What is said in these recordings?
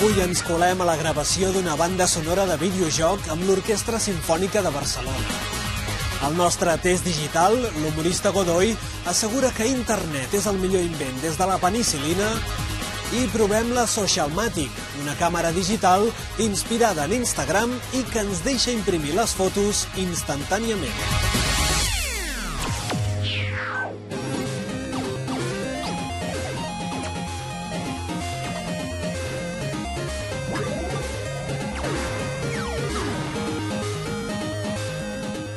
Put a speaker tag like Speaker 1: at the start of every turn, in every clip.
Speaker 1: Avui ens colem a la gravació d'una banda sonora de videojoc amb l'Orquestra Simfònica de Barcelona. Al nostre test digital, l'humorista Godoy assegura que internet és el millor invent des de la penicil·lina i provem la Socialmatic, una càmera digital inspirada en Instagram i que ens deixa imprimir les fotos instantàniament.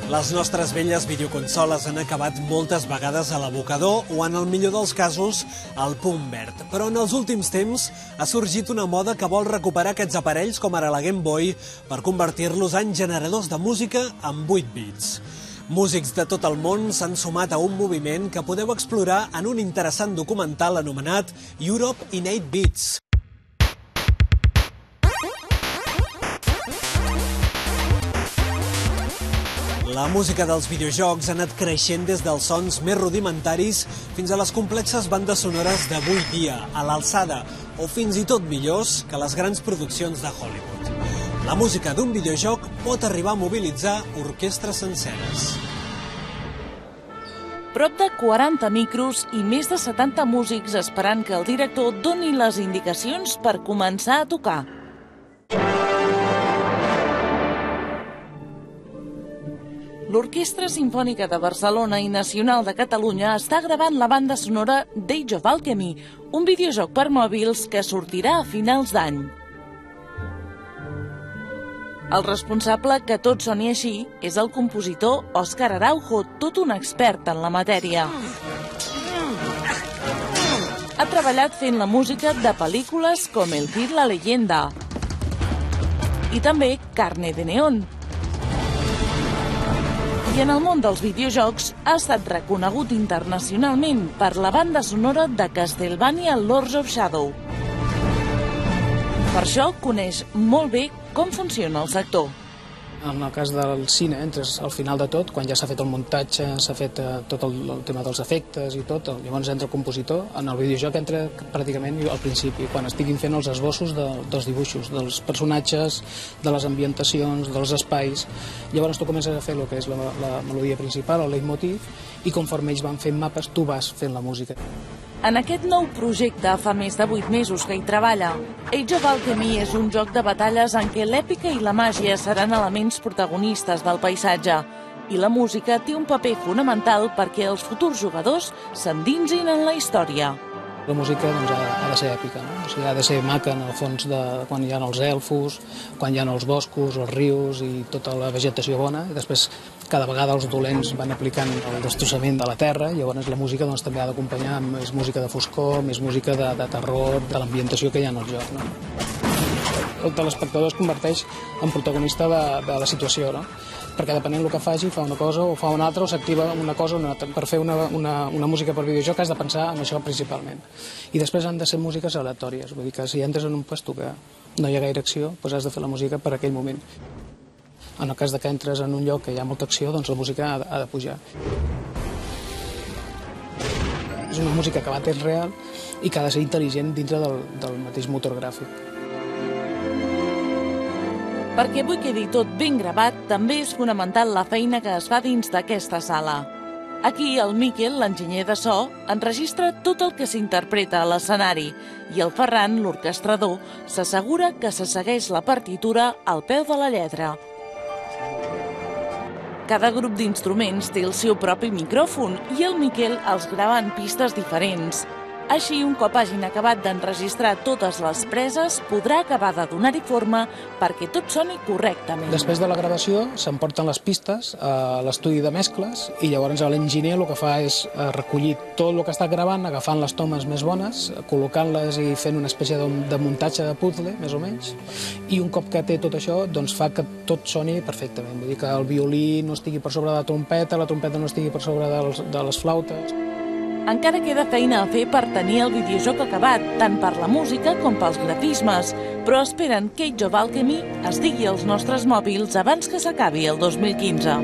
Speaker 1: Les nostres velles videoconsoles han acabat moltes vegades a l'abocador o, en el millor dels casos, al punt verd. Però en els últims temps ha sorgit una moda que vol recuperar aquests aparells com ara la Game Boy per convertir-los en generadors de música amb 8 bits. Músics de tot el món s'han sumat a un moviment que podeu explorar en un interessant documental anomenat Europe in 8 Bits. La música dels videojocs ha anat creixent des dels sons més rudimentaris fins a les complexes bandes sonores d'avui dia, a l'alçada o fins i tot millors que les grans produccions de Hollywood. La música d'un videojoc pot arribar a mobilitzar orquestres senceres.
Speaker 2: Prop de 40 micros i més de 70 músics esperant que el director doni les indicacions per començar a tocar. L'Orquestra Simfònica de Barcelona i Nacional de Catalunya està gravant la banda sonora d'Age of Alchemy, un videojoc per mòbils que sortirà a finals d'any. El responsable que tot soni així és el compositor Òscar Araujo, tot un expert en la matèria. Ha treballat fent la música de pel·lícules com El Cid la leyenda i també Carne de Neón. I en el món dels videojocs ha estat reconegut internacionalment per la banda sonora de Castlevania Lords of Shadow. Per això coneix molt bé com funciona el sector.
Speaker 3: En el cas del cine, entres al final de tot, quan ja s'ha fet el muntatge, s'ha fet tot el tema dels efectes i tot, llavors entra el compositor. En el videojoc entra pràcticament al principi, quan estiguin fent els esbossos dels dibuixos, dels personatges, de les ambientacions, dels espais. Llavors tu comences a fer el que és la melodia principal, el leitmotiv, i conforme ells van fent mapes, tu vas fent la música.
Speaker 2: En aquest nou projecte fa més de 8 mesos que hi treballa. Age of Alchemy és un joc de batalles en què l'èpica i la màgia seran elements protagonistes del paisatge. I la música té un paper fonamental perquè els futurs jugadors s'endinsin en la història.
Speaker 3: La música ha de ser èpica, no? O sigui, ha de ser maca en el fons de quan hi ha els elfos, quan hi ha els boscos, els rius i tota la vegetació bona. I després cada vegada els dolents van aplicant el destrossament de la terra i llavors la música també ha d'acompanyar amb més música de foscor, més música de terror, de l'ambientació que hi ha en el joc, no? El telespectador es converteix en protagonista de la situació, no? Perquè depenent del que faci, fa una cosa o fa una altra o s'activa una cosa o una altra. Per fer una música per videojoc has de pensar en això principalment. I després han de ser músiques aleatòries, vull dir que si entres en un puesto que no hi ha gaire acció, doncs has de fer la música per aquell moment. En el cas que entres en un lloc que hi ha molta acció, doncs la música ha de pujar. És una música que va a temps real i que ha de ser intel·ligent dintre del mateix motor gràfic.
Speaker 2: Perquè avui quedi tot ben gravat, també és fonamental la feina que es fa dins d'aquesta sala. Aquí el Miquel, l'enginyer de so, enregistra tot el que s'interpreta a l'escenari i el Ferran, l'orquestrador, s'assegura que se segueix la partitura al peu de la lletra. Cada grup d'instruments té el seu propi micròfon i el Miquel els grava en pistes diferents. Així, un cop hagin acabat d'enregistrar totes les preses, podrà acabar de donar-hi forma perquè tot soni correctament.
Speaker 3: Després de la gravació s'emporten les pistes a l'estudi de mescles i llavors l'enginyer el que fa és recollir tot el que està gravant, agafant les tomes més bones, col·locant-les i fent una espècie de muntatge de puzzle, més o menys, i un cop que té tot això, doncs fa que tot soni perfectament. Vull dir que el violí no estigui per sobre de la trompeta no estigui per sobre de les flautes.
Speaker 2: Encara queda feina a fer per tenir el videojoc acabat, tant per la música com pels grafismes, però esperen que Age of Alchemy es digui als nostres mòbils abans que s'acabi el 2015.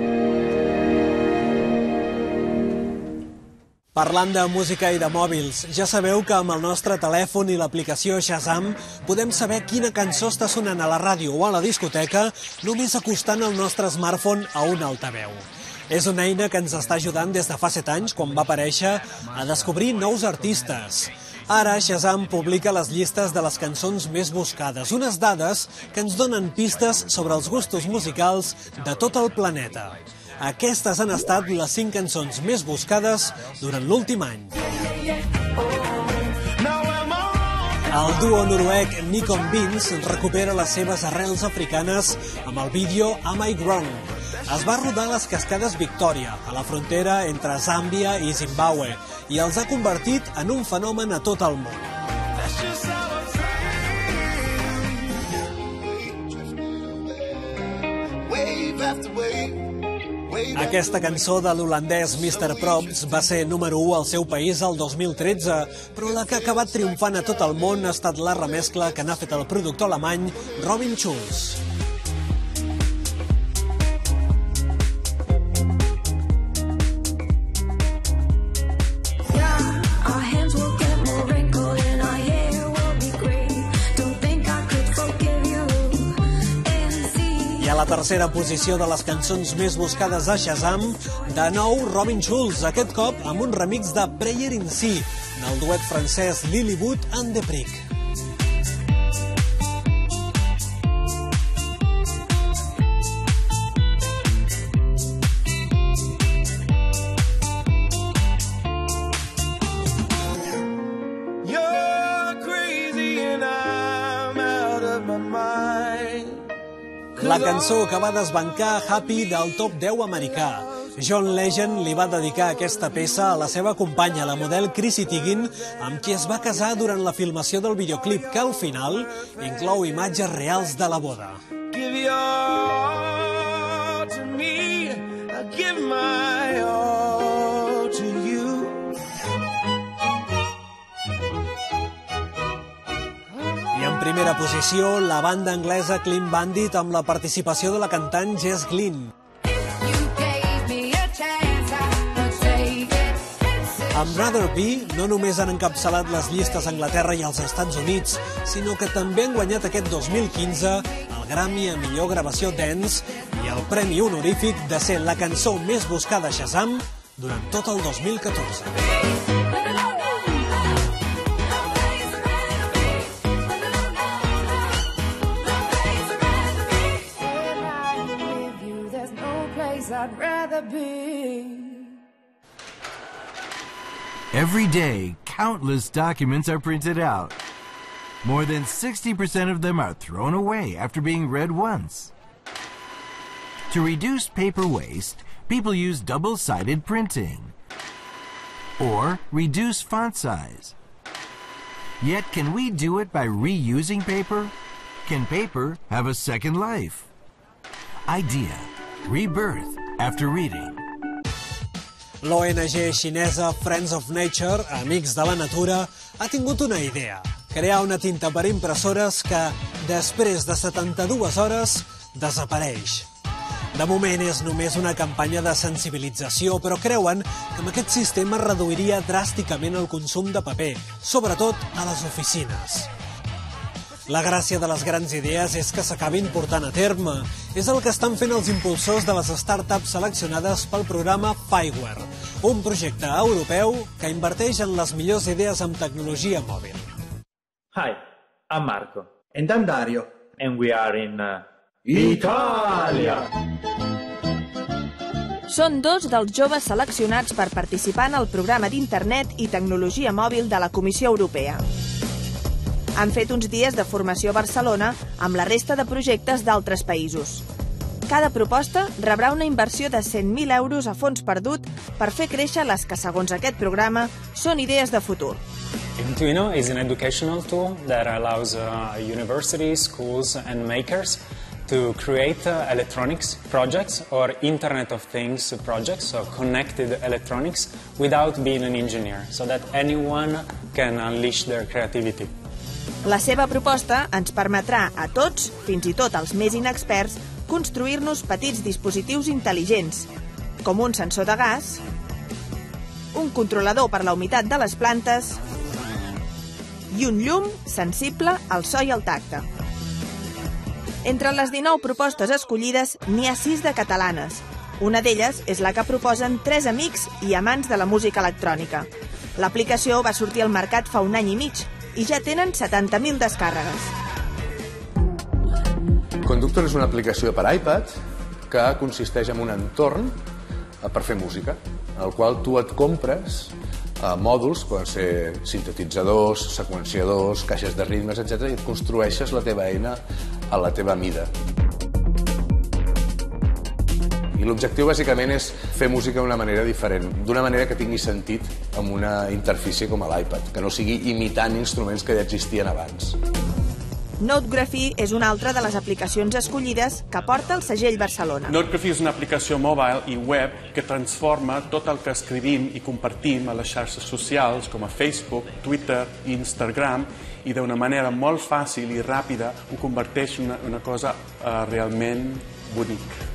Speaker 1: Parlant de música i de mòbils, ja sabeu que amb el nostre telèfon i l'aplicació Shazam podem saber quina cançó està sonant a la ràdio o a la discoteca només acostant el nostre smartphone a un altaveu. És una eina que ens està ajudant des de fa 7 anys, quan va aparèixer, a descobrir nous artistes. Ara Shazam publica les llistes de les cançons més buscades, unes dades que ens donen pistes sobre els gustos musicals de tot el planeta. Aquestes han estat les 5 cançons més buscades durant l'últim any. El duo noruec Nikon Beans recupera les seves arrels africanes amb el vídeo Am I Grown? Es va rodar a les cascades Victoria, a la frontera entre Zàmbia i Zimbàbue, i els ha convertit en un fenomen a tot el món. Aquesta cançó de l'holandès Mr. Props va ser número 1 al seu país el 2013, però la que ha acabat triomfant a tot el món ha estat la remescla que n'ha fet el productor alemany Robin Schulz. I a la tercera posició de les cançons més buscades a Shazam, de nou Robin Schulz, aquest cop amb un remix de Prayer in C, del duet francès Lilywood and The Prick. La cançó que va desbancar Happy del top 10 americà. John Legend li va dedicar aquesta peça a la seva companya, la model Chrissy Teigen, amb qui es va casar durant la filmació del videoclip, que al final inclou imatges reals de la boda. Give your all to me, I give my all to you. I en primera posició, la banda anglesa Clean Bandit amb la participació de la cantant Jess Glynne. Amb Rather Be no només han encapçalat les llistes a Anglaterra i als Estats Units, sinó que també han guanyat aquest 2015 el Grammy a millor gravació dance i el premi honorífic de ser la cançó més buscada a Shazam durant tot el 2014.
Speaker 4: I'd rather be.
Speaker 5: Every day, countless documents are printed out. More than 60% of them are thrown away after being read once. To reduce paper waste, people use double-sided printing or reduce font size. Yet, can we do it by reusing paper? Can paper have a second life? Idea. Rebirth after reading.
Speaker 1: L'ONG xinesa Friends of Nature, Amics de la Natura, ha tingut una idea: crear una tinta per impressores que, després de 72 hores, desapareix. De moment és només una campanya de sensibilització, però creuen que amb aquest sistema reduiria dràsticament el consum de paper, sobretot a les oficines. La gràcia de les grans idees és que s'acabin portant a terme. És el que estan fent els impulsors de les startups seleccionades pel programa Fireware, un projecte europeu que inverteix en les millors idees amb tecnologia mòbil.
Speaker 6: Hi, I'm Marco.
Speaker 7: And I'm Dario.
Speaker 6: And we are in
Speaker 7: Italia!
Speaker 4: Són dos dels joves seleccionats per participar en el programa d'internet i tecnologia mòbil de la Comissió Europea. Han fet uns dies de formació a Barcelona amb la resta de projectes d'altres països. Cada proposta rebrà una inversió de 100.000 euros a fons perdut per fer créixer les que, segons aquest programa, són idees de futur.
Speaker 8: Intuino is an educational tool that allows universities, schools and makers to create electronics projects or Internet of Things projects, so connected electronics, without being an engineer, so that anyone can unleash their creativity.
Speaker 4: La seva proposta ens permetrà a tots, fins i tot als més inexperts, construir-nos petits dispositius intel·ligents, com un sensor de gas un controlador per la humitat de les plantes i un llum sensible al so i al tacte. Entre les 19 propostes escollides n'hi ha 6 de catalanes. Una d'elles és la que proposen 3 amics i amants de la música electrònica. L'aplicació va sortir al mercat fa un any i mig i ja tenen 70.000 descàrregues.
Speaker 9: Conductor és una aplicació per iPad que consisteix en un entorn per fer música, en el qual tu et compres mòduls, poden ser sintetitzadors, seqüenciadors, caixes de ritmes, etc. i et construeixes la teva eina a la teva mida. I l'objectiu bàsicament és fer música d'una manera diferent, d'una manera que tingui sentit amb una interfície com l'iPad, que no sigui imitant instruments que ja existien abans.
Speaker 4: Notegraphy és una altra de les aplicacions escollides que porta el segell Barcelona.
Speaker 10: Notegraphy és una aplicació mobile i web que transforma tot el que escrivim i compartim a les xarxes socials com a Facebook, Twitter i Instagram i d'una manera molt fàcil i ràpida ho converteix en una cosa realment bonica.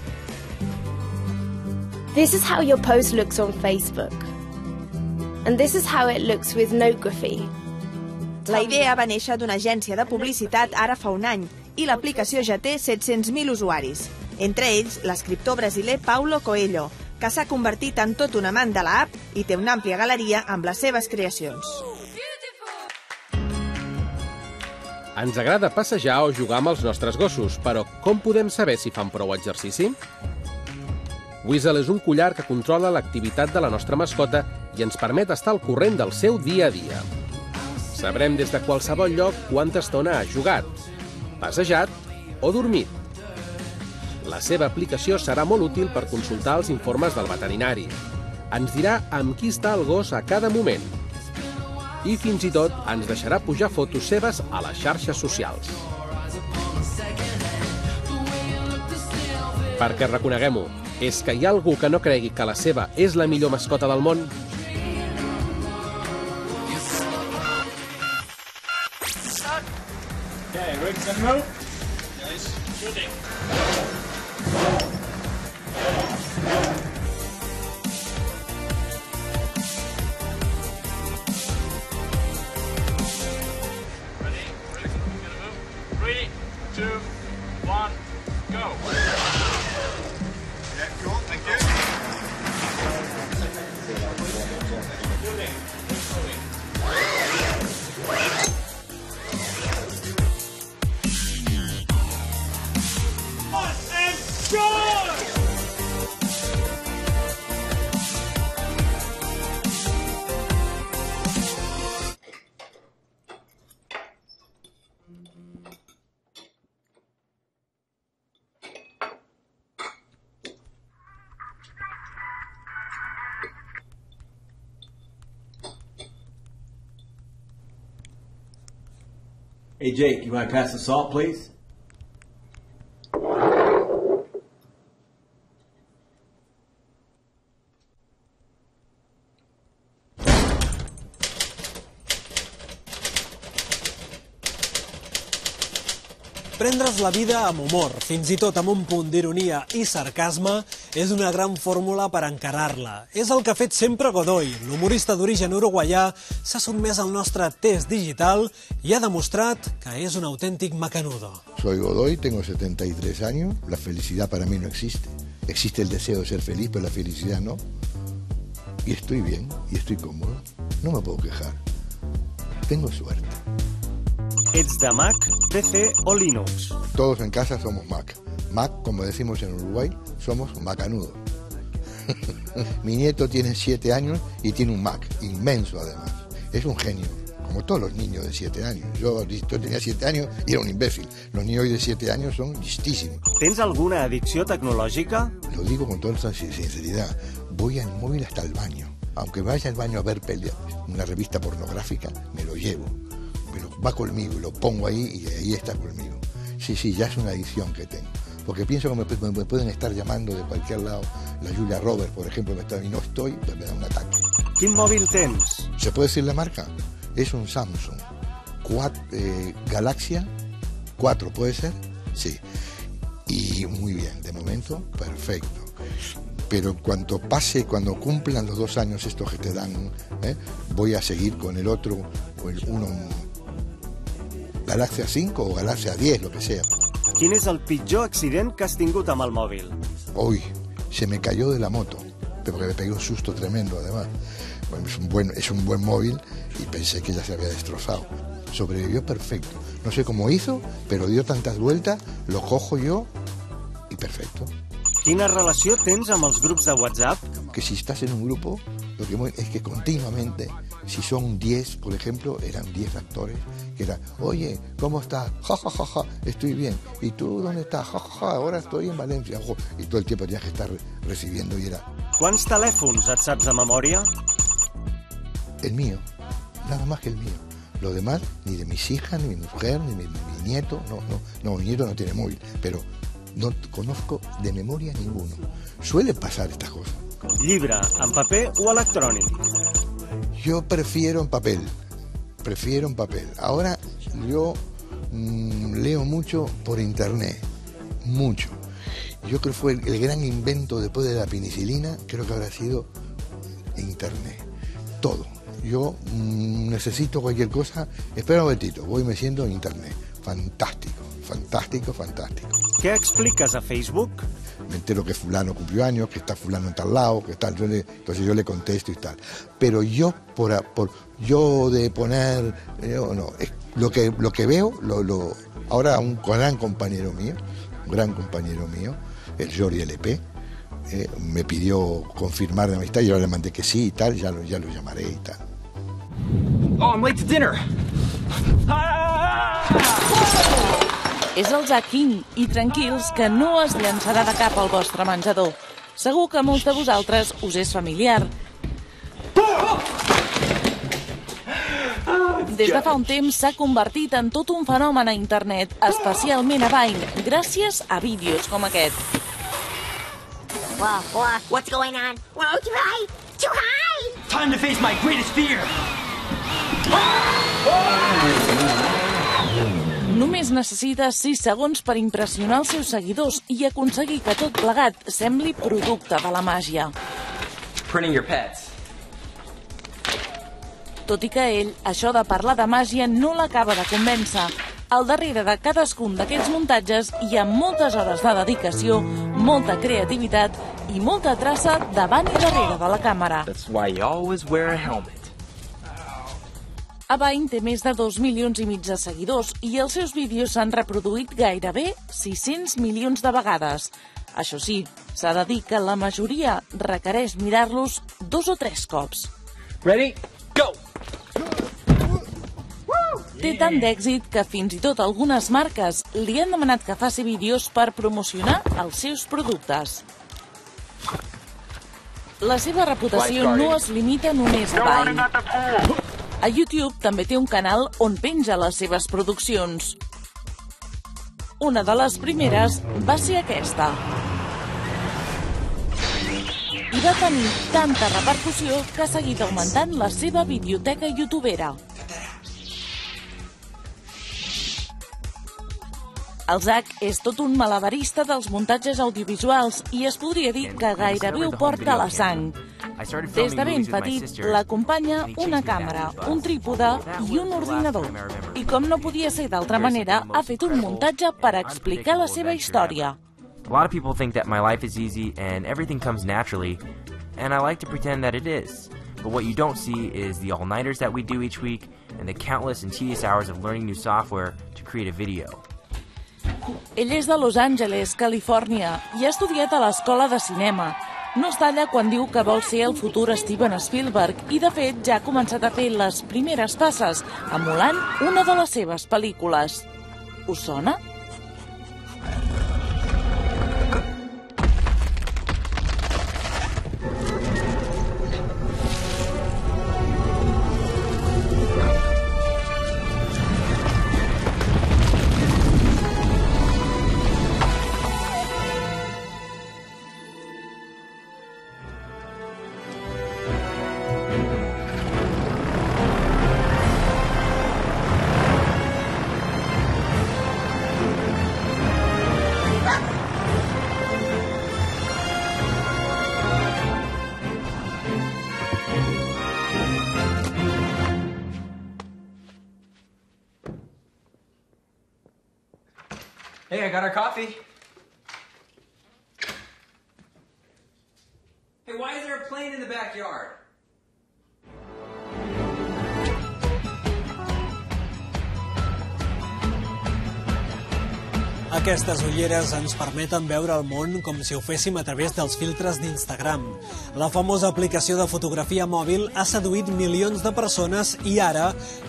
Speaker 11: This is how your post looks on Facebook. And this is how it looks with Notegraphy.
Speaker 4: La idea va néixer d'una agència de publicitat ara fa un any i l'aplicació ja té 700.000 usuaris. Entre ells, l'escriptor brasiler Paulo Coelho, que s'ha convertit en tot un amant de l'app i té una àmplia galeria amb les seves creacions.
Speaker 12: Ens agrada passejar o jugar amb els nostres gossos, però com podem saber si fan prou exercici? Weasel és un collar que controla l'activitat de la nostra mascota i ens permet estar al corrent del seu dia a dia. Sabrem des de qualsevol lloc quanta estona ha jugat, passejat o dormit. La seva aplicació serà molt útil per consultar els informes del veterinari. Ens dirà amb qui està el gos a cada moment. I fins i tot ens deixarà pujar fotos seves a les xarxes socials. Perquè reconeguem-ho, és que hi ha algú que no cregui que la seva és la millor mascota del món?
Speaker 13: Okay, rigs and move. Nice. Shooting. Ready? Rigs, we're gonna move. 3, 2, 1, go. Yeah, cool. Thank you. Shooting.
Speaker 7: Hey Jake, you want to pass the salt, please?
Speaker 1: Prendre's la vida amb humor, fins i tot amb un punt d'ironia i sarcasme, és una gran fórmula per encarar-la. És el que ha fet sempre Godoy. L'humorista d'origen uruguaià s'ha sotmès al nostre test digital i ha demostrat que és un autèntic macanudo.
Speaker 14: Soy Godoy, tengo 73 años, la felicidad para mí no existe. Existe el deseo de ser feliz, pero la felicidad no. Y estoy bien, y estoy cómodo. No me puedo quejar. Tengo suerte.
Speaker 15: ¿Ets de Mac, PC o Linux?
Speaker 14: Todos en casa somos Mac. Mac, como decimos en Uruguay, somos macanudos. Mi nieto tiene 7 años y tiene un Mac, inmenso además. Es un genio, como todos los niños de 7 años. Yo tenía 7 años y era un imbécil. Los niños de 7 años son listísimos.
Speaker 15: ¿Tens alguna adicció tecnològica?
Speaker 14: Lo digo con toda sinceridad. Voy al móvil hasta el baño. Aunque vaya al baño a ver una revista pornográfica, me lo llevo. Pero va conmigo y lo pongo ahí y ahí está conmigo. Sí, ya es una adicción que tengo. Porque pienso que me pueden estar llamando de cualquier lado. La Julia Roberts, por ejemplo, y no estoy, pues me da un ataque.
Speaker 15: ¿Quin mòbil tens?
Speaker 14: ¿Se puede decir la marca? Es un Samsung Galaxia 4, ¿puede ser? Sí. Y muy bien, de momento, perfecto. pero cuando cumplan los 2 años estos que te dan, voy a seguir con el otro, o el uno, Galaxia 5 o Galaxia 10, lo que sea.
Speaker 15: Quin és el pitjor accident que has tingut amb el mòbil?
Speaker 14: Hoy se me cayó de la moto, pero que me pegué un susto tremendo además. Bueno, es un buen móvil y pensé que ya se había destrozado. Sobrevivió perfecto. No sé cómo hizo, pero dio tantas vueltas, lo cojo yo y perfecto.
Speaker 15: Quina relació tens amb els grups de WhatsApp?
Speaker 14: Que si estás en un grupo, lo que es que continuamente, si son 10, por ejemplo, eran 10 actores, que era, oye, ¿cómo estás? Ja, ja, ja, ja, estoy bien. ¿Y tú dónde estás? Ja, ja, ja, ahora estoy en Valencia. Jo. Y todo el tiempo tenías que estar recibiendo y era...
Speaker 15: Quants telèfons et saps de memòria?
Speaker 14: El mío, nada más que el mío. Lo demás, ni de mis hijas, ni de mi mujer, ni de mi nieto. No, mi nieto no tiene móvil, pero no conozco de memoria ninguno. Suele pasar estas cosas.
Speaker 15: Llibre, en paper o electrònic?
Speaker 14: Yo prefiero en papel. Ahora yo leo mucho por internet, mucho. Yo creo que fue el gran invento después de la penicilina, creo que habrá sido internet. Todo. Yo necesito cualquier cosa, espera un momentito, voy y me siento en internet. Fantástico.
Speaker 15: ¿Qué explicas a Facebook?
Speaker 14: Me entero que fulano cumplió años, que está fulano en tal lado, que tal, entonces yo le contesto y tal. Pero yo yo de poner, no, es lo que veo, ahora un gran compañero mío, el Jordi LP, me pidió confirmar de amistad, yo le mandé que sí y tal, ya lo llamaré y tal.
Speaker 16: Oh, I'm late to dinner.
Speaker 2: És el Zack King, i tranquils que no es llançarà de cap al vostre menjador. Segur que a molts de vosaltres us és familiar. Des de fa un temps s'ha convertit en tot un fenomen a internet, especialment a Vine, gràcies a vídeos com aquest.
Speaker 17: What's going on? Whoa, too high!
Speaker 16: Time to face my greatest fear!
Speaker 2: Només necessites 6 segons per impressionar els seus seguidors i aconseguir que tot plegat sembli producte de la màgia.
Speaker 16: Printing your pets.
Speaker 2: Tot i que ell, això de parlar de màgia no l'acaba de convèncer. Al darrere de cadascun d'aquests muntatges hi ha moltes hores de dedicació, molta creativitat i molta traça davant i darrere de la càmera.
Speaker 16: That's why you always wear a helmet.
Speaker 2: A Vine té més de 2,5 milions de seguidors i els seus vídeos s'han reproduït gairebé 600 milions de vegades. Això sí, s'ha de dir que la majoria requereix mirar-los 2 o 3 cops.
Speaker 16: Ready? Go!
Speaker 2: Té tant d'èxit que fins i tot algunes marques li han demanat que faci vídeos per promocionar els seus productes. La seva reputació no es limita només a Vine. A YouTube també té un canal on penja les seves produccions. Una de les primeres va ser aquesta. I va tenir tanta repercussió que ha seguit augmentant la seva biblioteca youtubera. El Zack és tot un malabarista dels muntatges audiovisuals i es podria dir que gairebé ho porta a la sang. Des de ben petit l'acompanya una càmera, un trípode i un ordinador. I com no podia ser d'altra manera, ha fet un muntatge per explicar la seva història.
Speaker 18: A lot of people think that my life is easy and everything comes naturally, and I like to pretend that it is. But what you don't see is the all-nighters that we do each week and the countless and tedious hours of learning new software to create a video.
Speaker 2: Ell és de Los Angeles, Califòrnia, i ha estudiat a l'escola de cinema. No es talla quan diu que vol ser el futur Steven Spielberg i, de fet, ja ha començat a fer les primeres passes, emulant una de les seves pel·lícules. Us sona?
Speaker 16: Hey, I got our coffee. Hey, why is there a plane in the backyard?
Speaker 1: Aquestes ulleres ens permeten veure el món com si ho féssim a través dels filtres d'Instagram. La famosa aplicació de fotografia mòbil ha seduït milions de persones i ara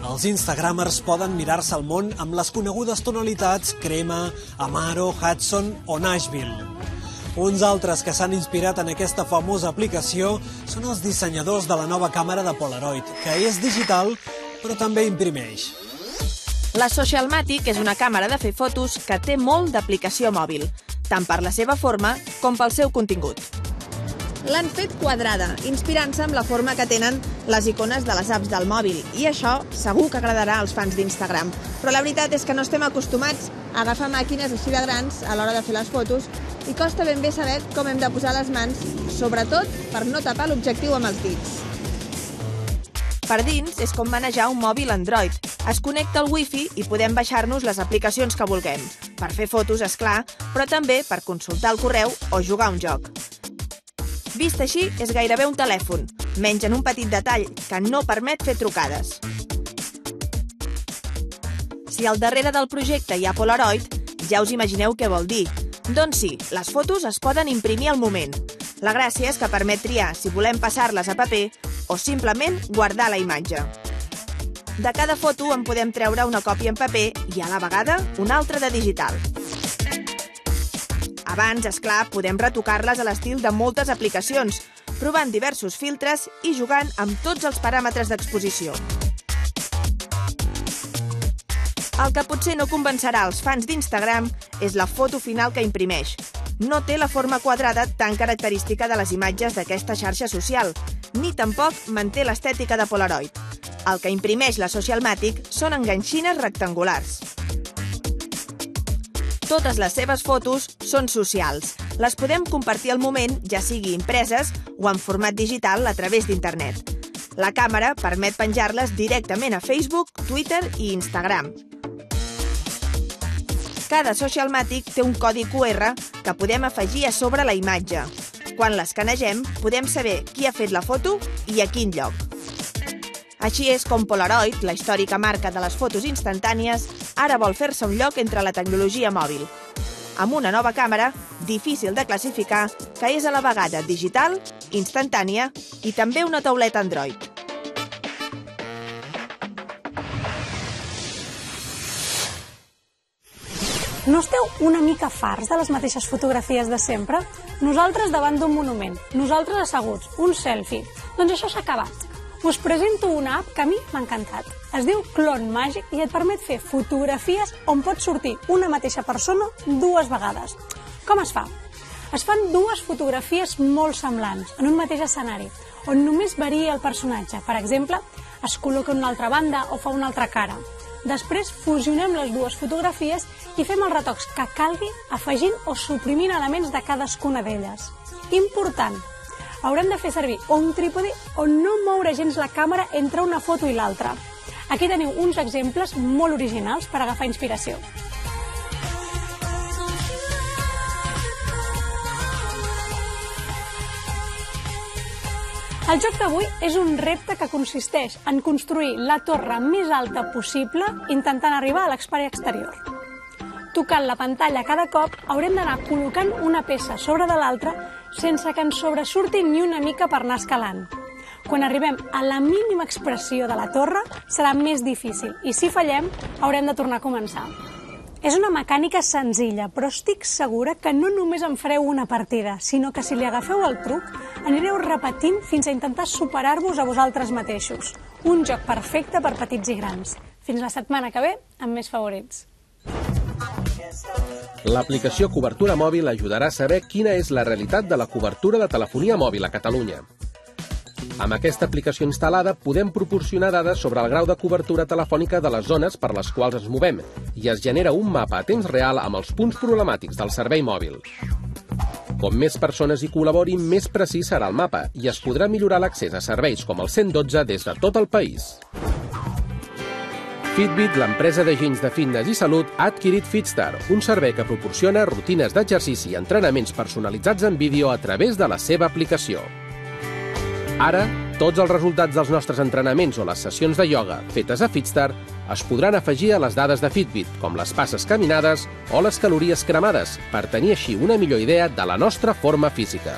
Speaker 1: els instagramers poden mirar-se el món amb les conegudes tonalitats crema, amaro, Hudson o Nashville. Uns altres que s'han inspirat en aquesta famosa aplicació són els dissenyadors de la nova càmera de Polaroid, que és digital però també imprimeix.
Speaker 4: La Socialmatic és una càmera de fer fotos que té molt d'aplicació mòbil, tant per la seva forma com pel seu contingut. L'han fet quadrada, inspirant-se amb la forma que tenen les icones de les apps del mòbil, i això segur que agradarà als fans d'Instagram. Però la veritat és que no estem acostumats a agafar màquines així de grans a l'hora de fer les fotos i costa ben bé saber com hem de posar les mans, sobretot per no tapar l'objectiu amb els dits. Per dins és com manejar un mòbil Android. Es connecta al Wi-Fi i podem baixar-nos les aplicacions que vulguem. Per fer fotos, és clar, però també per consultar el correu o jugar a un joc. Vist així, és gairebé un telèfon, menys en un petit detall que no permet fer trucades. Si al darrere del projecte hi ha Polaroid, ja us imagineu què vol dir. Doncs sí, les fotos es poden imprimir al moment. La gràcia és que permet triar si volem passar-les a paper o simplement guardar la imatge. De cada foto en podem treure una còpia en paper i a la vegada una altra de digital. Abans, és clar, podem retocar-les a l'estil de moltes aplicacions, provant diversos filtres i jugant amb tots els paràmetres d'exposició. El que potser no convencerà els fans d'Instagram és la foto final que imprimeix. No té la forma quadrada tan característica de les imatges d'aquesta xarxa social, ni tampoc manté l'estètica de Polaroid. El que imprimeix la Socialmatic són enganxines rectangulars. Totes les seves fotos són socials. Les podem compartir al moment, ja sigui impreses o en format digital a través d'internet. La càmera permet penjar-les directament a Facebook, Twitter i Instagram. Cada Socialmatic té un codi QR que podem afegir a sobre la imatge. Quan l'escanegem, podem saber qui ha fet la foto i a quin lloc. Així és com Polaroid, la històrica marca de les fotos instantànies, ara vol fer-se un lloc entre la tecnologia mòbil. Amb una nova càmera, difícil de classificar, que és a la vegada digital, instantània i també una tauleta Android.
Speaker 19: No esteu una mica farts de les mateixes fotografies de sempre? Nosaltres davant d'un monument, nosaltres asseguts, un selfie. Doncs això s'ha acabat. Us presento una app que a mi m'ha encantat. Es diu Clone Magic i et permet fer fotografies on pot sortir una mateixa persona dues vegades. Com es fa? Es fan dues fotografies molt semblants en un mateix escenari, on només varia el personatge. Per exemple, es col·loca en una altra banda o fa una altra cara. Després fusionem les dues fotografies i fem els retocs que calgui afegint o suprimint elements de cadascuna d'elles. Important! Haurem de fer servir un trípode o no moure gens la càmera entre una foto i l'altra. Aquí teniu uns exemples molt originals per agafar inspiració. El joc d'avui és un repte que consisteix en construir la torre més alta possible intentant arribar a l'espai exterior. Tocant la pantalla cada cop haurem d'anar col·locant una peça sobre de l'altra sense que ens sobresurti ni una mica per anar escalant. Quan arribem a la mínima expressió de la torre serà més difícil i si fallem haurem de tornar a començar. És una mecànica senzilla, però estic segura que no només en fareu una partida, sinó que si li agafeu el truc, anireu repetint fins a intentar superar-vos a vosaltres mateixos. Un joc perfecte per petits i grans. Fins la setmana que ve, amb més favorits.
Speaker 12: L'aplicació Cobertura Mòbil ajudarà a saber quina és la realitat de la cobertura de telefonia mòbil a Catalunya. Amb aquesta aplicació instal·lada podem proporcionar dades sobre el grau de cobertura telefònica de les zones per les quals ens movem i es genera un mapa a temps real amb els punts problemàtics del servei mòbil. Com més persones hi col·laborin, més precís serà el mapa i es podrà millorar l'accés a serveis com el 112 des de tot el país. Fitbit, l'empresa d'agents de fitness i salut, ha adquirit Fitstar, un servei que proporciona rutines d'exercici i entrenaments personalitzats en vídeo a través de la seva aplicació. Ara, tots els resultats dels nostres entrenaments o les sessions de ioga fetes a Fitstar es podran afegir a les dades de Fitbit, com les passes caminades o les calories cremades, per tenir així una millor idea de la nostra forma física.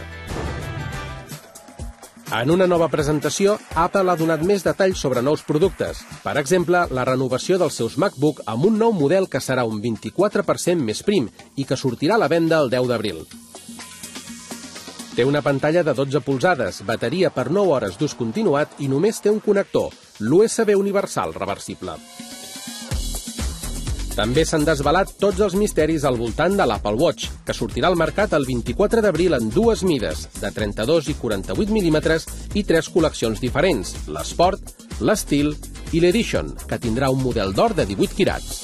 Speaker 12: En una nova presentació, Apple ha donat més detalls sobre nous productes. Per exemple, la renovació dels seus MacBook amb un nou model que serà un 24% més prim i que sortirà a la venda el 10 d'abril. Té una pantalla de 12 polzades, bateria per 9 hores d'ús continuat i només té un connector, l'USB universal reversible. També s'han desvelat tots els misteris al voltant de l'Apple Watch, que sortirà al mercat el 24 d'abril en dues mides, de 32 i 48 mil·límetres i tres col·leccions diferents, l'Sport, l'Estil i l'Edition, que tindrà un model d'or de 18 quirats.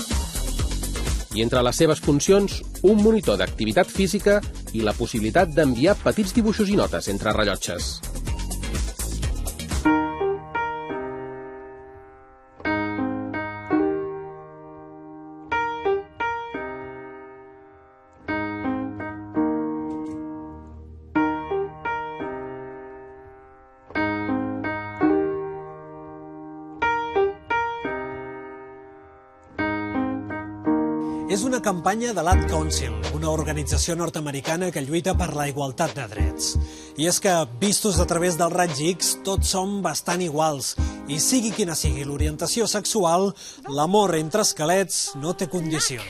Speaker 12: I entre les seves funcions, un monitor d'activitat física i la possibilitat d'enviar petits dibuixos i notes entre rellotges.
Speaker 1: És una campanya de l'Ad Council, una organització nord-americana que lluita per la igualtat de drets. I és que, vistos a través del raig X, tots som bastant iguals. I sigui quina sigui l'orientació sexual, l'amor entre esquelets no té condicions.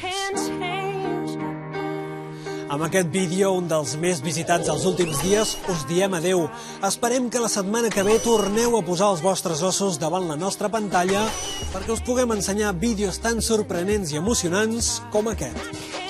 Speaker 1: Amb aquest vídeo, un dels més visitats dels últims dies, us diem adeu. Esperem que la setmana que ve torneu a posar els vostres ossos davant la nostra pantalla perquè us puguem ensenyar vídeos tan sorprenents i emocionants com aquest.